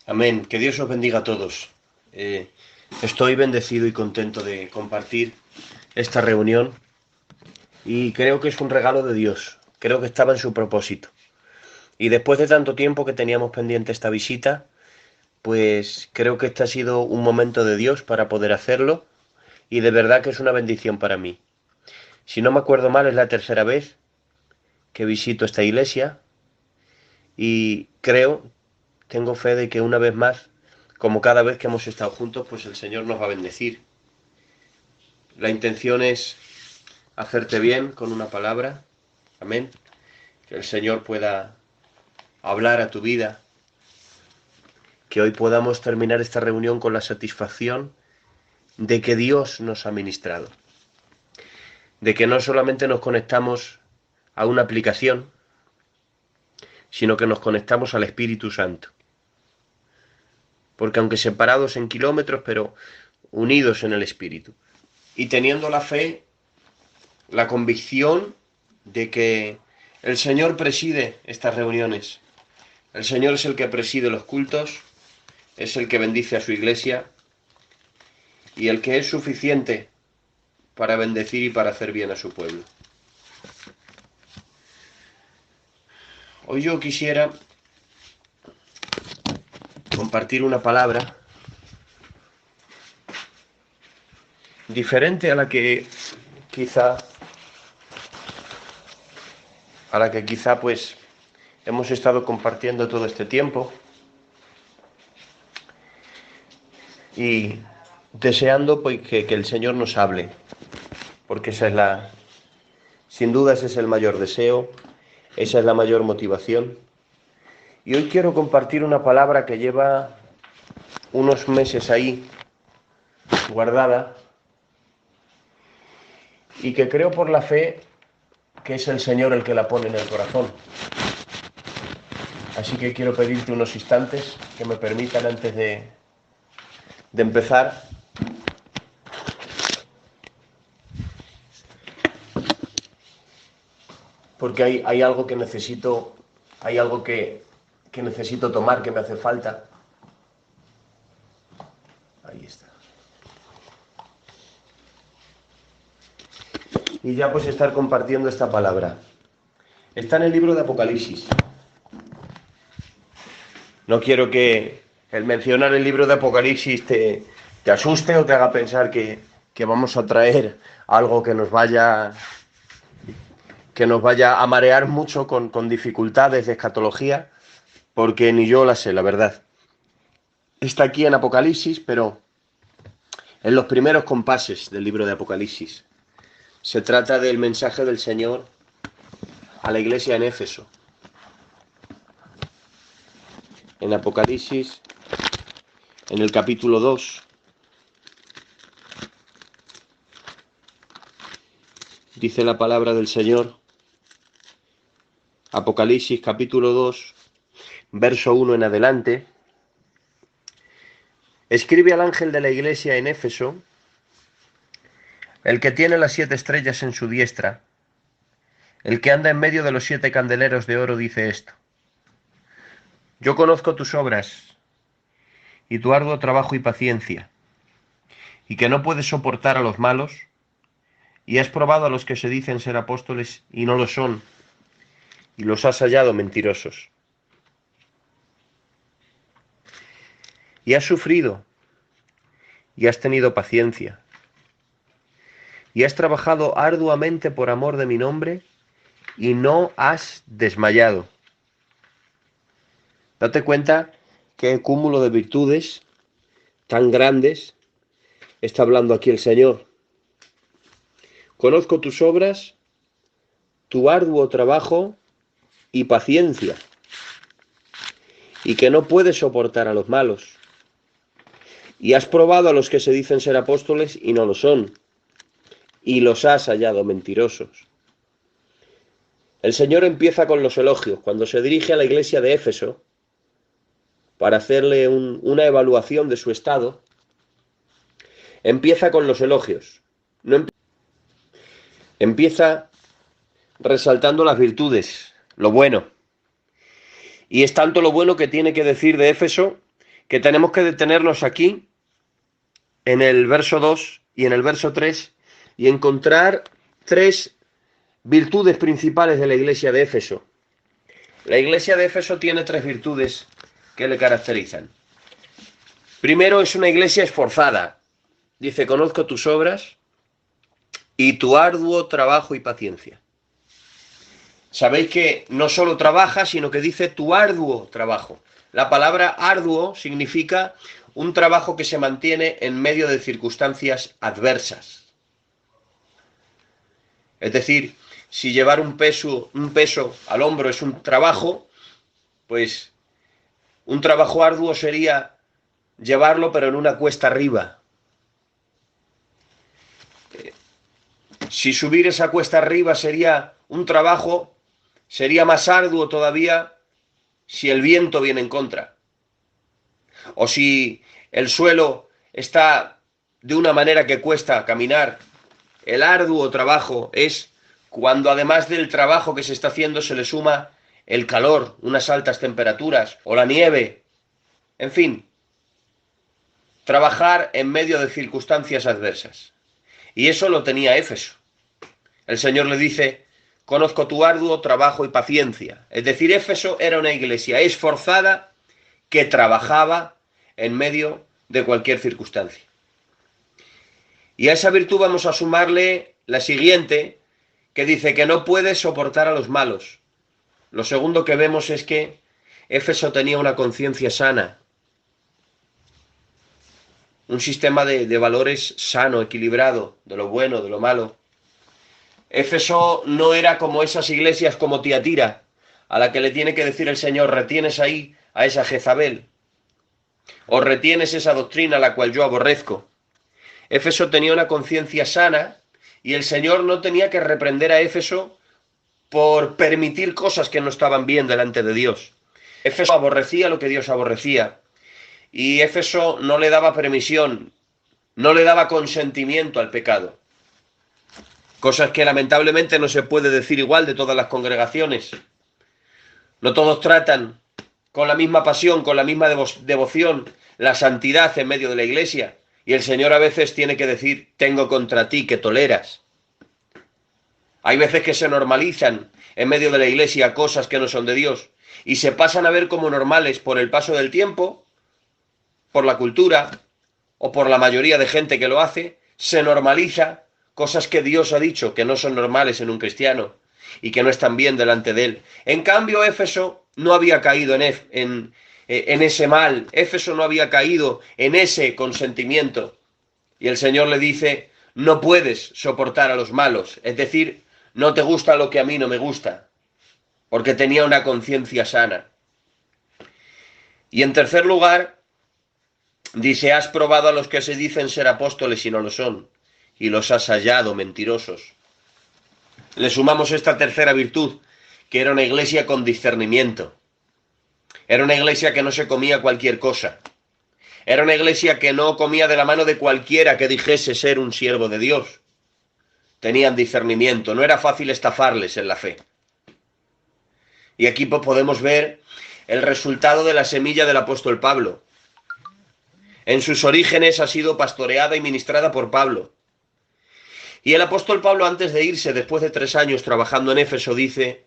Amén. Que Dios os bendiga a todos. Estoy bendecido y contento de compartir esta reunión y creo que es un regalo de Dios. Creo que estaba en su propósito. Y después de tanto tiempo que teníamos pendiente esta visita, pues creo que este ha sido un momento de Dios para poder hacerlo y de verdad que es una bendición para mí. Si no me acuerdo mal, es la tercera vez que visito esta iglesia y tengo fe de que una vez más, como cada vez que hemos estado juntos, pues el Señor nos va a bendecir. La intención es hacerte bien con una palabra. Amén. Que el Señor pueda hablar a tu vida. Que hoy podamos terminar esta reunión con la satisfacción de que Dios nos ha ministrado. De que no solamente nos conectamos a una aplicación, sino que nos conectamos al Espíritu Santo. Porque aunque separados en kilómetros, pero unidos en el Espíritu. Y teniendo la fe, la convicción de que el Señor preside estas reuniones. El Señor es el que preside los cultos, es el que bendice a su iglesia y el que es suficiente para bendecir y para hacer bien a su pueblo. Hoy yo quisiera compartir una palabra diferente a la que quizá pues hemos estado compartiendo todo este tiempo y deseando pues que el Señor nos hable, porque sin duda ese es el mayor deseo, esa es la mayor motivación. Y hoy quiero compartir una palabra que lleva unos meses ahí guardada y que creo por la fe que es el Señor el que la pone en el corazón. Así que quiero pedirte unos instantes que me permitan antes de empezar porque hay algo que necesito, hay algo que necesito tomar, que me hace falta. Ahí está. Y ya pues estar compartiendo esta palabra. Está en el libro de Apocalipsis. No quiero que el mencionar el libro de Apocalipsis te asuste o te haga pensar que vamos a traer algo que nos vaya a marear mucho con dificultades de escatología, porque ni yo la sé, la verdad. Está aquí en Apocalipsis, pero en los primeros compases del libro de Apocalipsis. Se trata del mensaje del Señor a la iglesia en Éfeso. En Apocalipsis, en el capítulo 2, dice la palabra del Señor. Apocalipsis capítulo 2, verso 1 en adelante. Escribe al ángel de la iglesia en Éfeso, el que tiene las 7 estrellas en su diestra, el que anda en medio de los 7 candeleros de oro, dice esto: yo conozco tus obras y tu arduo trabajo y paciencia, y que no puedes soportar a los malos, y has probado a los que se dicen ser apóstoles y no lo son, y los has hallado mentirosos. Y has sufrido, y has tenido paciencia, y has trabajado arduamente por amor de mi nombre, y no has desmayado. Date cuenta qué cúmulo de virtudes tan grandes está hablando aquí el Señor. Conozco tus obras, tu arduo trabajo y paciencia, y que no puedes soportar a los malos. Y has probado a los que se dicen ser apóstoles y no lo son, y los has hallado mentirosos. El Señor empieza con los elogios. Cuando se dirige a la iglesia de Éfeso para hacerle una evaluación de su estado, empieza con los elogios. No empieza resaltando las virtudes, lo bueno. Y es tanto lo bueno que tiene que decir de Éfeso que tenemos que detenernos aquí, en el verso 2 y en el verso 3, y encontrar tres virtudes principales de la iglesia de Éfeso. La iglesia de Éfeso tiene tres virtudes que le caracterizan. Primero, es una iglesia esforzada. Dice, conozco tus obras y tu arduo trabajo y paciencia. Sabéis que no solo trabaja, sino que dice tu arduo trabajo. La palabra arduo significa un trabajo que se mantiene en medio de circunstancias adversas. Es decir, si llevar un peso al hombro es un trabajo, pues un trabajo arduo sería llevarlo pero en una cuesta arriba. Si subir esa cuesta arriba sería un trabajo, sería más arduo todavía si el viento viene en contra. O si el suelo está de una manera que cuesta caminar. El arduo trabajo es cuando además del trabajo que se está haciendo se le suma el calor, unas altas temperaturas o la nieve. En fin, trabajar en medio de circunstancias adversas. Y eso lo tenía Éfeso. El Señor le dice, conozco tu arduo trabajo y paciencia. Es decir, Éfeso era una iglesia esforzada que trabajaba en medio de cualquier circunstancia. Y a esa virtud vamos a sumarle la siguiente, que dice que no puede soportar a los malos. Lo segundo que vemos es que Éfeso tenía una conciencia sana, un sistema de valores sano, equilibrado, de lo bueno, de lo malo. Éfeso no era como esas iglesias como Tiatira, a la que le tiene que decir el Señor, retienes ahí a esa Jezabel, o retienes esa doctrina a la cual yo aborrezco. Éfeso tenía una conciencia sana y el Señor no tenía que reprender a Éfeso por permitir cosas que no estaban bien delante de Dios. Éfeso aborrecía lo que Dios aborrecía y Éfeso no le daba permisión, no le daba consentimiento al pecado. Cosas que lamentablemente no se puede decir igual de todas las congregaciones. No todos tratan con la misma pasión, con la misma devoción, la santidad en medio de la iglesia. Y el Señor a veces tiene que decir, tengo contra ti que toleras. Hay veces que se normalizan en medio de la iglesia cosas que no son de Dios y se pasan a ver como normales por el paso del tiempo, por la cultura o por la mayoría de gente que lo hace, se normaliza cosas que Dios ha dicho que no son normales en un cristiano y que no están bien delante de él. En cambio, Éfeso no había caído en ese mal. Éfeso no había caído en ese consentimiento. Y el Señor le dice, no puedes soportar a los malos. Es decir, no te gusta lo que a mí no me gusta. Porque tenía una conciencia sana. Y en tercer lugar, dice, has probado a los que se dicen ser apóstoles y no lo son. Y los has hallado mentirosos. Le sumamos esta tercera virtud, que era una iglesia con discernimiento. Era una iglesia que no se comía cualquier cosa. Era una iglesia que no comía de la mano de cualquiera que dijese ser un siervo de Dios. Tenían discernimiento, no era fácil estafarles en la fe. Y aquí podemos ver el resultado de la semilla del apóstol Pablo. En sus orígenes ha sido pastoreada y ministrada por Pablo. Y el apóstol Pablo, antes de irse, después de 3 años trabajando en Éfeso, dice,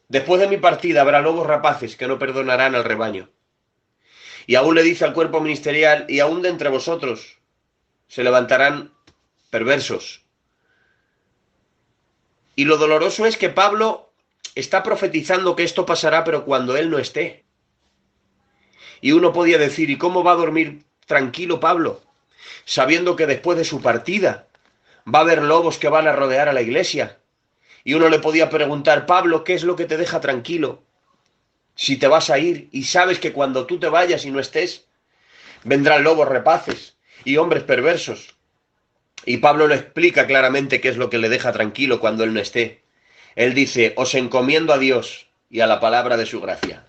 después de mi partida habrá lobos rapaces que no perdonarán al rebaño. Y aún le dice al cuerpo ministerial, y aún de entre vosotros se levantarán perversos. Y lo doloroso es que Pablo está profetizando que esto pasará, pero cuando él no esté. Y uno podía decir, ¿y cómo va a dormir tranquilo Pablo? Sabiendo que después de su partida va a haber lobos que van a rodear a la iglesia. Y uno le podía preguntar, Pablo, ¿qué es lo que te deja tranquilo? Si te vas a ir y sabes que cuando tú te vayas y no estés, vendrán lobos rapaces y hombres perversos. Y Pablo le explica claramente qué es lo que le deja tranquilo cuando él no esté. Él dice, os encomiendo a Dios y a la palabra de su gracia.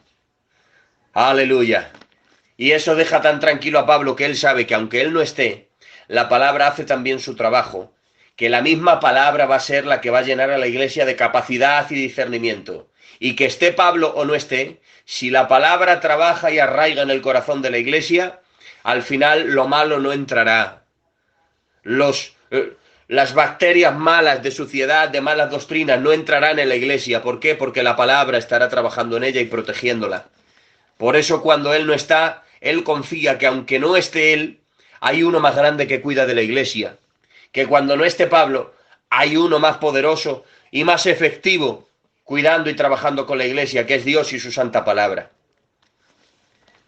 Aleluya. Y eso deja tan tranquilo a Pablo que él sabe que aunque él no esté, la palabra hace también su trabajo, que la misma palabra va a ser la que va a llenar a la iglesia de capacidad y discernimiento. Y que esté Pablo o no esté, si la palabra trabaja y arraiga en el corazón de la iglesia, al final lo malo no entrará. Las bacterias malas de suciedad, de malas doctrinas, no entrarán en la iglesia. ¿Por qué? Porque la palabra estará trabajando en ella y protegiéndola. Por eso cuando Él no está, Él confía que aunque no esté Él, hay uno más grande que cuida de la iglesia. Que cuando no esté Pablo, hay uno más poderoso y más efectivo cuidando y trabajando con la iglesia, que es Dios y su santa palabra.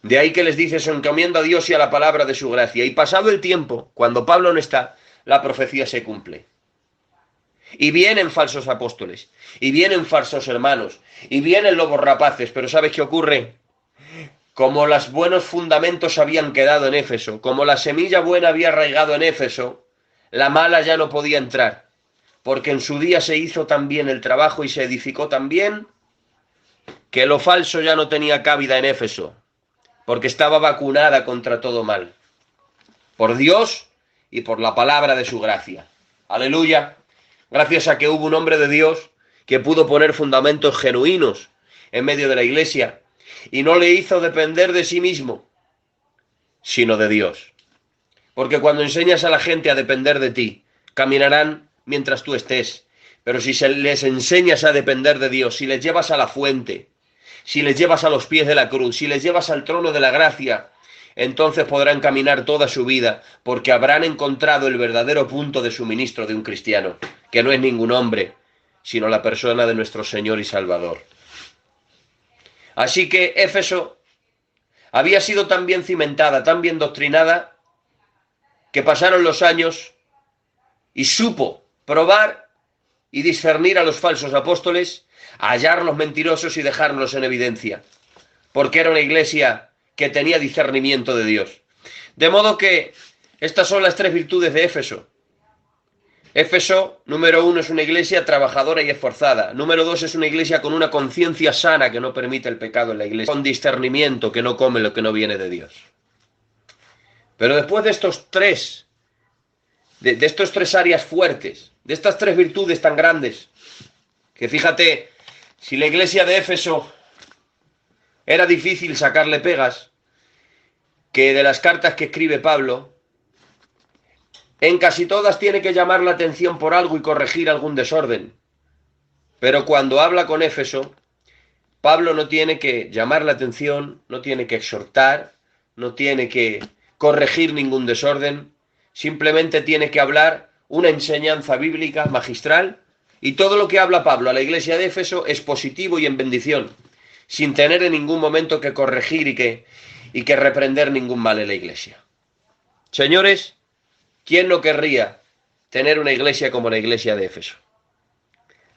De ahí que les dice, se encomienda a Dios y a la palabra de su gracia. Y pasado el tiempo, cuando Pablo no está, la profecía se cumple. Y vienen falsos apóstoles, y vienen falsos hermanos, y vienen lobos rapaces, pero ¿sabes qué ocurre? Como los buenos fundamentos habían quedado en Éfeso, como la semilla buena había arraigado en Éfeso, la mala ya no podía entrar, porque en su día se hizo tan bien el trabajo y se edificó tan bien, que lo falso ya no tenía cabida en Éfeso, porque estaba vacunada contra todo mal, por Dios y por la palabra de su gracia. Aleluya. Gracias a que hubo un hombre de Dios que pudo poner fundamentos genuinos en medio de la iglesia y no le hizo depender de sí mismo, sino de Dios. Porque cuando enseñas a la gente a depender de ti, caminarán mientras tú estés. Pero si les enseñas a depender de Dios, si les llevas a la fuente, si les llevas a los pies de la cruz, si les llevas al trono de la gracia, entonces podrán caminar toda su vida, porque habrán encontrado el verdadero punto de suministro de un cristiano, que no es ningún hombre, sino la persona de nuestro Señor y Salvador. Así que Éfeso había sido tan bien cimentada, tan bien doctrinada, que pasaron los años y supo probar y discernir a los falsos apóstoles, hallar los mentirosos y dejarlos en evidencia, porque era una iglesia que tenía discernimiento de Dios. De modo que estas son las tres virtudes de Éfeso. Éfeso, número 1, es una iglesia trabajadora y esforzada. Número 2, es una iglesia con una conciencia sana que no permite el pecado en la iglesia. Con discernimiento que no come lo que no viene de Dios. Pero después de estos tres, de estos tres áreas fuertes, de estas tres virtudes tan grandes, que fíjate, si la iglesia de Éfeso era difícil sacarle pegas, que de las cartas que escribe Pablo, en casi todas tiene que llamar la atención por algo y corregir algún desorden. Pero cuando habla con Éfeso, Pablo no tiene que llamar la atención, no tiene que exhortar, no tiene que corregir ningún desorden, simplemente tiene que hablar una enseñanza bíblica magistral, y todo lo que habla Pablo a la iglesia de Éfeso es positivo y en bendición, sin tener en ningún momento que corregir y que reprender ningún mal en la iglesia. Señores, ¿quién no querría tener una iglesia como la iglesia de Éfeso?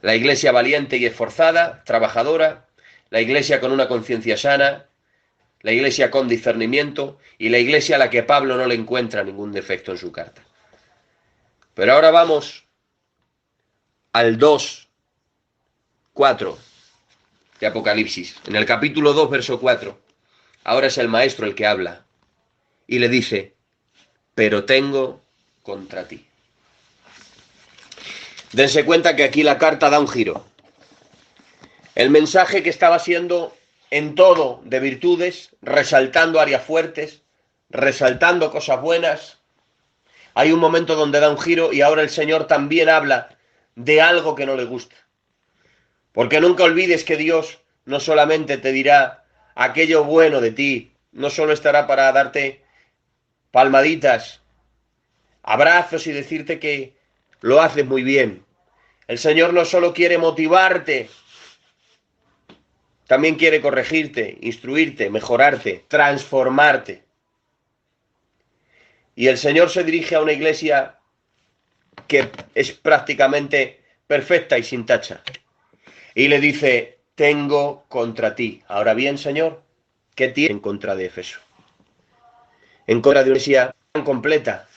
La iglesia valiente y esforzada, trabajadora, la iglesia con una conciencia sana, la iglesia con discernimiento y la iglesia a la que Pablo no le encuentra ningún defecto en su carta. Pero ahora vamos al 2:4 de Apocalipsis. En el capítulo 2, verso 4, ahora es el maestro el que habla y le dice, pero tengo contra ti. Dense cuenta que aquí la carta da un giro. El mensaje que estaba siendo en todo de virtudes, resaltando áreas fuertes, resaltando cosas buenas, hay un momento donde da un giro y ahora el Señor también habla de algo que no le gusta. Porque nunca olvides que Dios no solamente te dirá aquello bueno de ti, no solo estará para darte palmaditas, abrazos y decirte que lo haces muy bien. El Señor no solo quiere motivarte, también quiere corregirte, instruirte, mejorarte, transformarte. Y el Señor se dirige a una iglesia que es prácticamente perfecta y sin tacha. Y le dice, tengo contra ti. Ahora bien, Señor, ¿qué tiene en contra de Éfeso? En contra de una iglesia tan completa.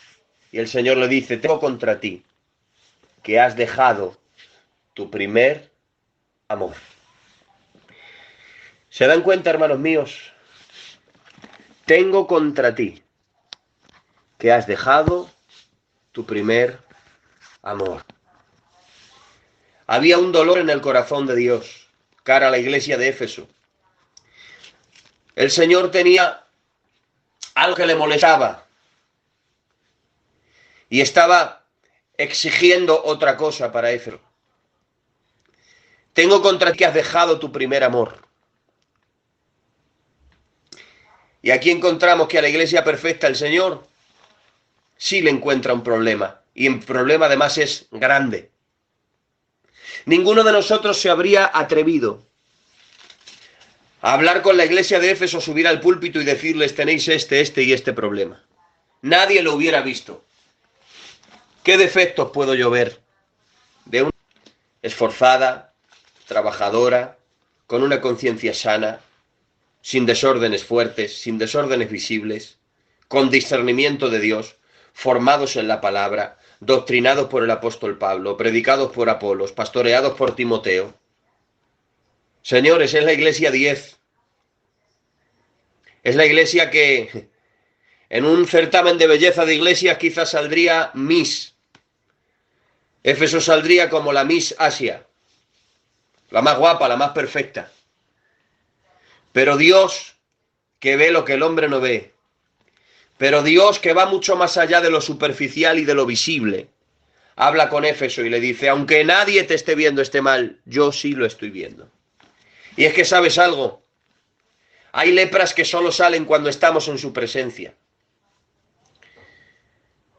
Y el Señor le dice, tengo contra ti, que has dejado tu primer amor. ¿Se dan cuenta, hermanos míos? Tengo contra ti, que has dejado tu primer amor. Había un dolor en el corazón de Dios. cara a la iglesia de Éfeso. El Señor tenía algo que le molestaba y estaba exigiendo otra cosa para Éfeso. Tengo contra ti que has dejado tu primer amor. Y aquí encontramos que a la iglesia perfecta el Señor sí le encuentra un problema. Y el problema además es grande. Ninguno de nosotros se habría atrevido a hablar con la iglesia de Éfeso, subir al púlpito y decirles tenéis este y este problema. Nadie lo hubiera visto. ¿Qué defectos puedo yo ver de una esforzada, trabajadora, con una conciencia sana, sin desórdenes fuertes, sin desórdenes visibles, con discernimiento de Dios, formados en la palabra, doctrinados por el apóstol Pablo, predicados por Apolos, pastoreados por Timoteo? Señores, es la iglesia 10. Es la iglesia que en un certamen de belleza de iglesias quizás saldría Miss. Éfeso saldría como la Miss Asia, la más guapa, la más perfecta. Pero Dios, que ve lo que el hombre no ve, pero Dios, que va mucho más allá de lo superficial y de lo visible, habla con Éfeso y le dice, aunque nadie te esté viendo este mal, yo sí lo estoy viendo. Y es que, ¿sabes algo? Hay lepras que solo salen cuando estamos en su presencia.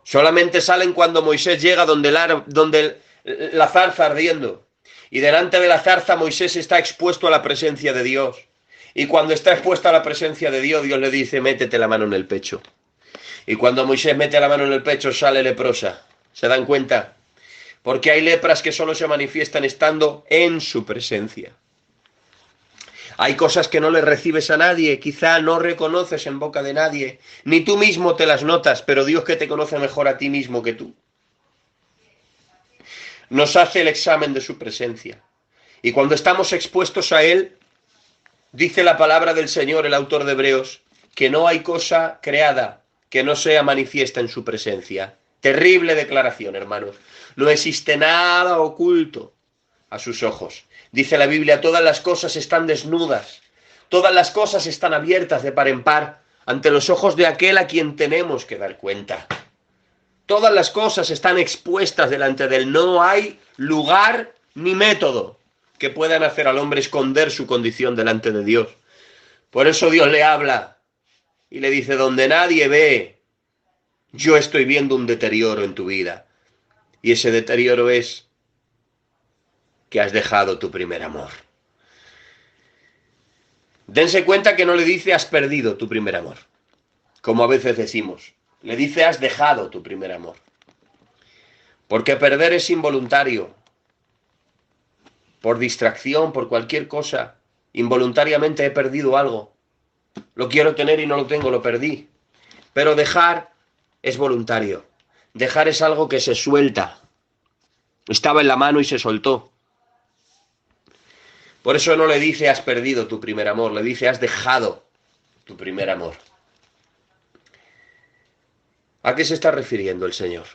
Solamente salen cuando Moisés llega donde la zarza ardiendo. Y delante de la zarza Moisés está expuesto a la presencia de Dios. Y cuando está expuesto a la presencia de Dios, Dios le dice, métete la mano en el pecho. Y cuando Moisés mete la mano en el pecho, sale leprosa. ¿Se dan cuenta? Porque hay lepras que solo se manifiestan estando en su presencia. Hay cosas que no le recibes a nadie, quizá no reconoces en boca de nadie, ni tú mismo te las notas, pero Dios, que te conoce mejor a ti mismo que tú, nos hace el examen de su presencia. Y cuando estamos expuestos a Él, dice la palabra del Señor, el autor de Hebreos, que no hay cosa creada que no sea manifiesta en su presencia. Terrible declaración, hermanos. No existe nada oculto a sus ojos. Dice la Biblia, todas las cosas están desnudas, todas las cosas están abiertas de par en par ante los ojos de aquel a quien tenemos que dar cuenta. Todas las cosas están expuestas delante de él. No hay lugar ni método que puedan hacer al hombre esconder su condición delante de Dios. Por eso Dios le habla y le dice, donde nadie ve, yo estoy viendo un deterioro en tu vida. Y ese deterioro es que has dejado tu primer amor. Dense cuenta que no le dice has perdido tu primer amor, como a veces decimos. Le dice has dejado tu primer amor. Porque perder es involuntario. Por distracción, por cualquier cosa. Involuntariamente he perdido algo. Lo quiero tener y no lo tengo, lo perdí. Pero dejar es voluntario. Dejar es algo que se suelta. Estaba en la mano y se soltó. Por eso no le dice has perdido tu primer amor, le dice has dejado tu primer amor. ¿A qué se está refiriendo el Señor?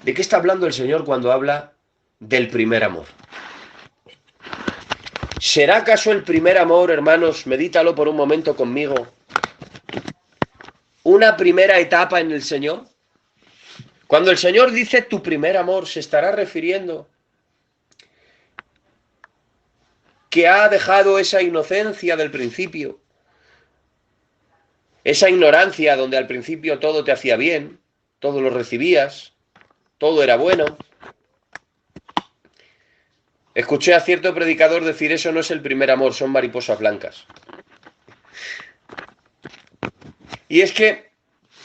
¿De qué está hablando el Señor cuando habla del primer amor? ¿Será acaso el primer amor, hermanos, medítalo por un momento conmigo, una primera etapa en el Señor? Cuando el Señor dice tu primer amor, se estará refiriendo que ha dejado esa inocencia del principio, esa ignorancia donde al principio todo te hacía bien, todo lo recibías, todo era bueno. Escuché a cierto predicador decir eso no es el primer amor, son mariposas blancas. Y es que,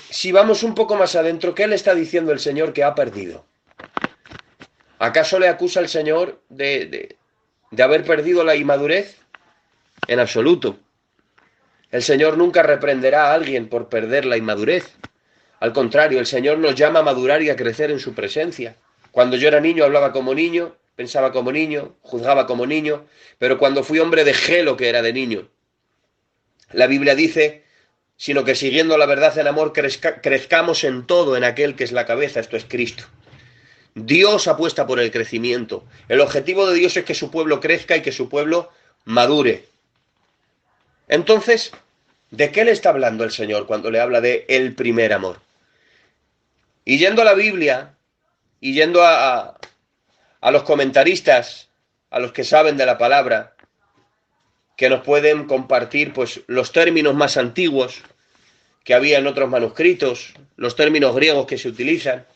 si vamos un poco más adentro, ¿qué le está diciendo el Señor que ha perdido? ¿Acaso le acusa el Señor de haber perdido la inmadurez? En absoluto. El Señor nunca reprenderá a alguien por perder la inmadurez. Al contrario, el Señor nos llama a madurar y a crecer en su presencia. Cuando yo era niño hablaba como niño, pensaba como niño, juzgaba como niño, pero cuando fui hombre dejé lo que era de niño. La Biblia dice, sino que siguiendo la verdad en amor crezcamos en todo en aquel que es la cabeza, esto es Cristo. Dios apuesta por el crecimiento. El objetivo de Dios es que su pueblo crezca y que su pueblo madure. Entonces, ¿de qué le está hablando el Señor cuando le habla de el primer amor? Y yendo a la Biblia, y yendo a los comentaristas, a los que saben de la palabra, que nos pueden compartir pues los términos más antiguos que había en otros manuscritos, los términos griegos que se utilizan,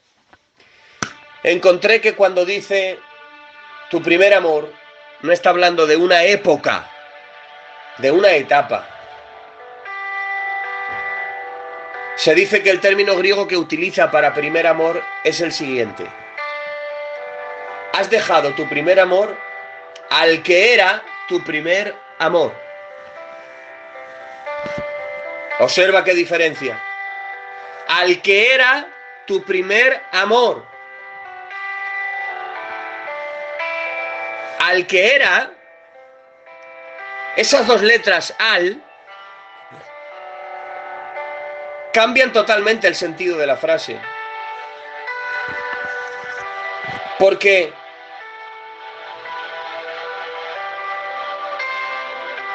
encontré que cuando dice tu primer amor, no está hablando de una época, de una etapa. Se dice que el término griego que utiliza para primer amor es el siguiente: has dejado tu primer amor al que era tu primer amor. Observa qué diferencia. Al que era tu primer amor. Al que era, esas dos letras al cambian totalmente el sentido de la frase. Porque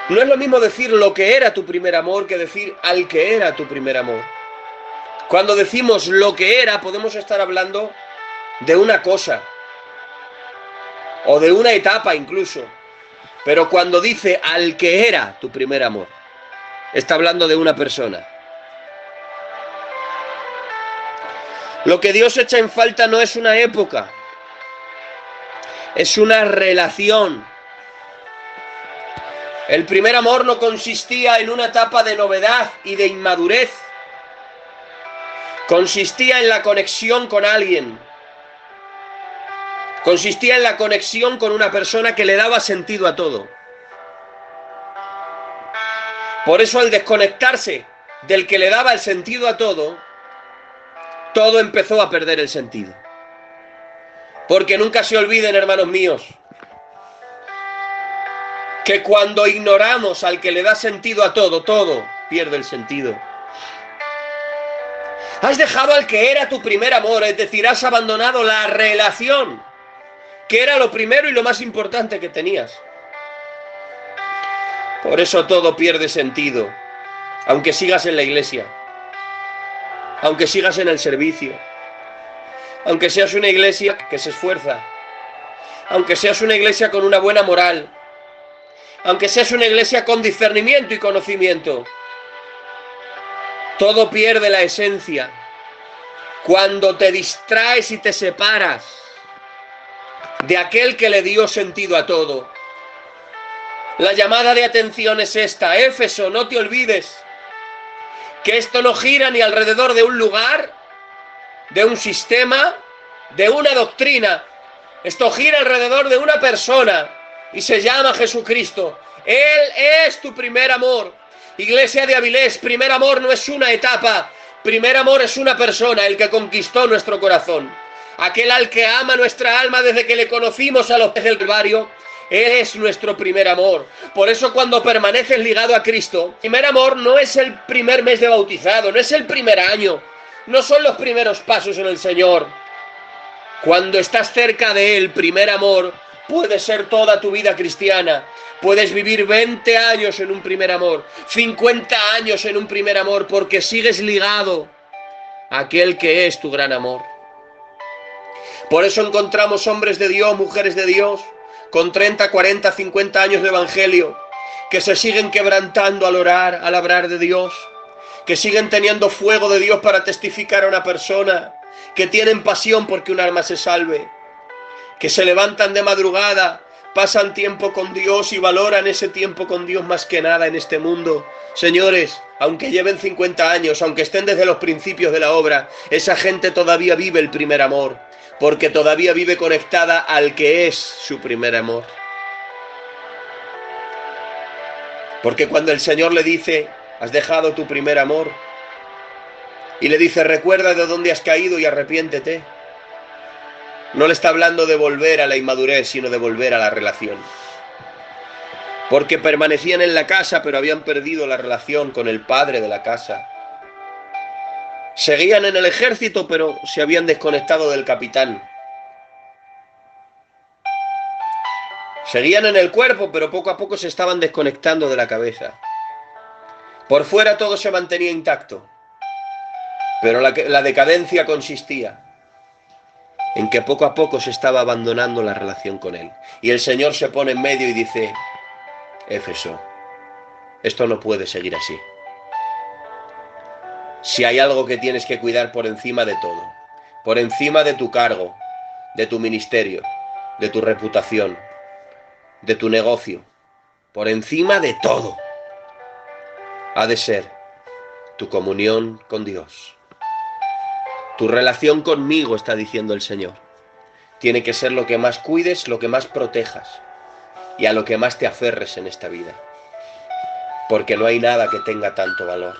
no es lo mismo decir lo que era tu primer amor que decir al que era tu primer amor. Cuando decimos lo que era, podemos estar hablando de una cosa o de una etapa incluso. Pero cuando dice al que era tu primer amor, está hablando de una persona. Lo que Dios echa en falta no es una época, es una relación. El primer amor no consistía en una etapa de novedad y de inmadurez. Consistía en la conexión con alguien. Consistía en la conexión con una persona que le daba sentido a todo. Por eso al desconectarse del que le daba el sentido a todo, todo empezó a perder el sentido. Porque nunca se olviden, hermanos míos, que cuando ignoramos al que le da sentido a todo, todo pierde el sentido. Has dejado al que era tu primer amor, es decir, has abandonado la relación, que era lo primero y lo más importante que tenías. Por eso todo pierde sentido, aunque sigas en la iglesia, aunque sigas en el servicio, aunque seas una iglesia que se esfuerza, aunque seas una iglesia con una buena moral, aunque seas una iglesia con discernimiento y conocimiento, todo pierde la esencia cuando te distraes y te separas de aquel que le dio sentido a todo. La llamada de atención es esta: Éfeso, no te olvides que esto no gira ni alrededor de un lugar, de un sistema, de una doctrina. Esto gira alrededor de una persona y se llama Jesucristo. Él es tu primer amor. Iglesia de Avilés, primer amor no es una etapa, primer amor es una persona, el que conquistó nuestro corazón. Aquel al que ama nuestra alma desde que le conocimos a los pies del Calvario. Él es nuestro primer amor. Por eso cuando permaneces ligado a Cristo, primer amor no es el primer mes de bautizado, no es el primer año, no son los primeros pasos en el Señor. Cuando estás cerca de Él, primer amor puede ser toda tu vida cristiana. Puedes vivir 20 años en un primer amor, 50 años en un primer amor, porque sigues ligado a aquel que es tu gran amor. Por eso encontramos hombres de Dios, mujeres de Dios, con 30, 40, 50 años de evangelio, que se siguen quebrantando al orar, al hablar de Dios, que siguen teniendo fuego de Dios para testificar a una persona, que tienen pasión porque un alma se salve, que se levantan de madrugada, pasan tiempo con Dios y valoran ese tiempo con Dios más que nada en este mundo. Señores, aunque lleven 50 años, aunque estén desde los principios de la obra, esa gente todavía vive el primer amor, porque todavía vive conectada al que es su primer amor. Porque cuando el Señor le dice, has dejado tu primer amor, y le dice, recuerda de dónde has caído y arrepiéntete, no le está hablando de volver a la inmadurez, sino de volver a la relación. Porque permanecían en la casa, pero habían perdido la relación con el padre de la casa. Seguían en el ejército, pero se habían desconectado del capitán. Seguían en el cuerpo, pero poco a poco se estaban desconectando de la cabeza. Por fuera todo se mantenía intacto, pero la decadencia consistía en que poco a poco se estaba abandonando la relación con Él. Y el Señor se pone en medio y dice: Éfeso, esto no puede seguir así. Si hay algo que tienes que cuidar por encima de todo, por encima de tu cargo, de tu ministerio, de tu reputación, de tu negocio, por encima de todo, ha de ser tu comunión con Dios. Tu relación conmigo, está diciendo el Señor, tiene que ser lo que más cuides, lo que más protejas y a lo que más te aferres en esta vida. Porque no hay nada que tenga tanto valor.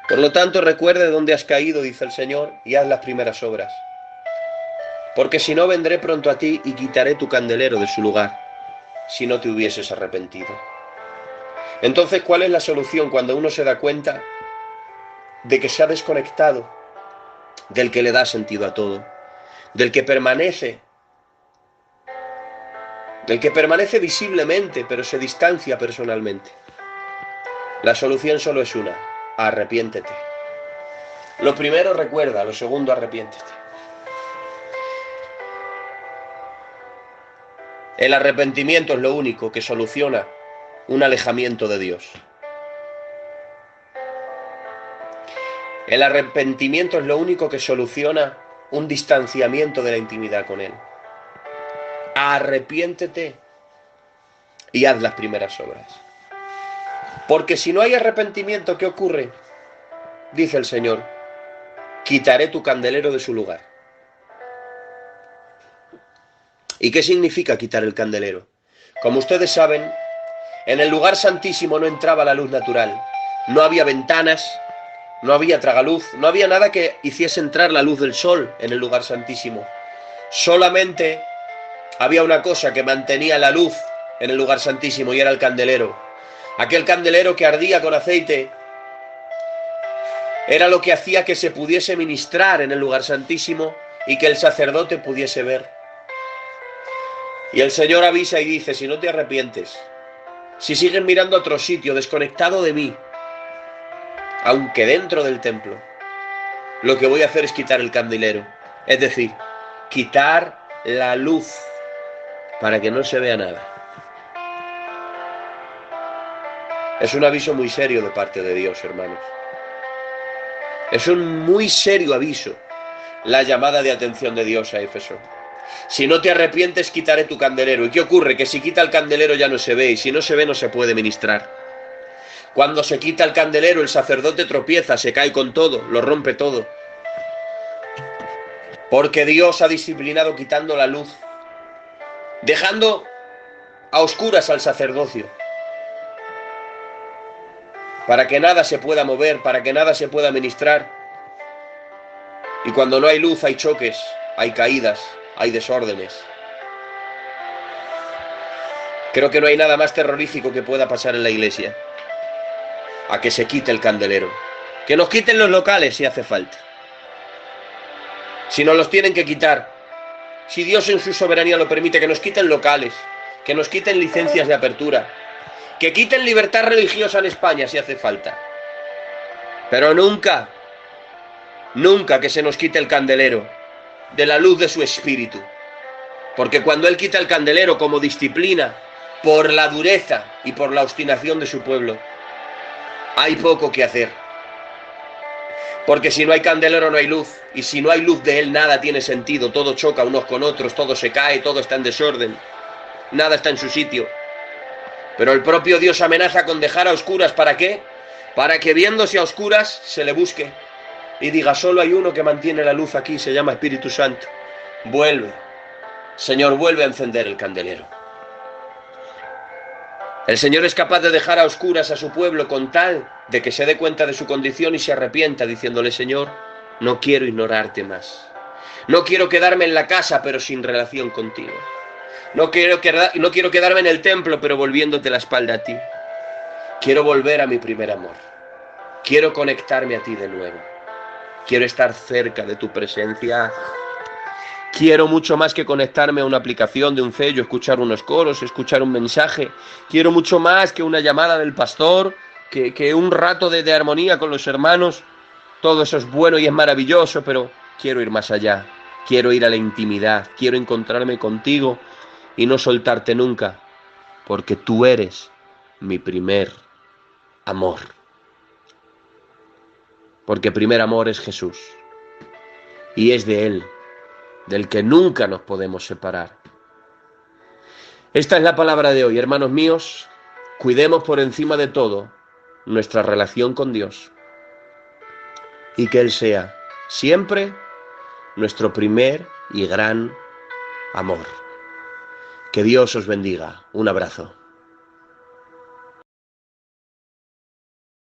Por lo tanto, recuerde dónde has caído, dice el Señor, y haz las primeras obras. Porque si no, vendré pronto a ti y quitaré tu candelero de su lugar, si no te hubieses arrepentido. Entonces, ¿cuál es la solución cuando uno se da cuenta de que se ha desconectado del que le da sentido a todo, del que permanece visiblemente, pero se distancia personalmente? La solución solo es una: arrepiéntete. Lo primero, recuerda; lo segundo, arrepiéntete. El arrepentimiento es lo único que soluciona un alejamiento de Dios. El arrepentimiento es lo único que soluciona un distanciamiento de la intimidad con Él. Arrepiéntete y haz las primeras obras. Porque si no hay arrepentimiento, ¿qué ocurre? Dice el Señor: quitaré tu candelero de su lugar. ¿Y qué significa quitar el candelero? Como ustedes saben, en el lugar santísimo no entraba la luz natural. No había ventanas, no había tragaluz, no había nada que hiciese entrar la luz del sol en el lugar santísimo. Solamente había una cosa que mantenía la luz en el lugar santísimo, y era el candelero. Aquel candelero que ardía con aceite era lo que hacía que se pudiese ministrar en el lugar santísimo y que el sacerdote pudiese ver. Y el Señor avisa y dice: si no te arrepientes, si sigues mirando a otro sitio, desconectado de mí, aunque dentro del templo, lo que voy a hacer es quitar el candelero. Es decir, quitar la luz para que no se vea nada. Es un aviso muy serio de parte de Dios, hermanos. Es un muy serio aviso la llamada de atención de Dios a Éfeso. Si no te arrepientes, quitaré tu candelero. ¿Y qué ocurre? Que si quita el candelero ya no se ve, y si no se ve no se puede ministrar. Cuando se quita el candelero, el sacerdote tropieza, se cae con todo, lo rompe todo. Porque Dios ha disciplinado quitando la luz, dejando a oscuras al sacerdocio, para que nada se pueda mover, para que nada se pueda ministrar. Y cuando no hay luz hay choques, hay caídas, hay desórdenes. Creo que no hay nada más terrorífico que pueda pasar en la iglesia: a que se quite el candelero. Que nos quiten los locales si hace falta. Si nos los tienen que quitar, si Dios en su soberanía lo permite, que nos quiten locales, que nos quiten licencias de apertura, que quiten libertad religiosa en España si hace falta. Pero nunca, nunca que se nos quite el candelero de la luz de su espíritu. Porque cuando Él quita el candelero como disciplina por la dureza y por la obstinación de su pueblo, hay poco que hacer. Porque si no hay candelero no hay luz, y si no hay luz de Él nada tiene sentido. Todo choca unos con otros, todo se cae, todo está en desorden, nada está en su sitio. Pero el propio Dios amenaza con dejar a oscuras. ¿Para qué? Para que viéndose a oscuras se le busque y diga: solo hay uno que mantiene la luz aquí, se llama Espíritu Santo. Vuelve, Señor, vuelve a encender el candelero. El Señor es capaz de dejar a oscuras a su pueblo con tal de que se dé cuenta de su condición y se arrepienta, diciéndole: Señor, no quiero ignorarte más. No quiero quedarme en la casa pero sin relación contigo. No quiero quedarme en el templo pero volviéndote la espalda a ti. Quiero volver a mi primer amor. Quiero conectarme a ti de nuevo. Quiero estar cerca de tu presencia. Quiero mucho más que conectarme a una aplicación de un cello, escuchar unos coros, escuchar un mensaje. Quiero mucho más que una llamada del pastor, que un rato de armonía con los hermanos. Todo eso es bueno y es maravilloso, pero quiero ir más allá. Quiero ir a la intimidad, quiero encontrarme contigo y no soltarte nunca, porque tú eres mi primer amor. Porque primer amor es Jesús y es de Él, del que nunca nos podemos separar. Esta es la palabra de hoy, hermanos míos. Cuidemos por encima de todo nuestra relación con Dios y que Él sea siempre nuestro primer y gran amor. Que Dios os bendiga. Un abrazo.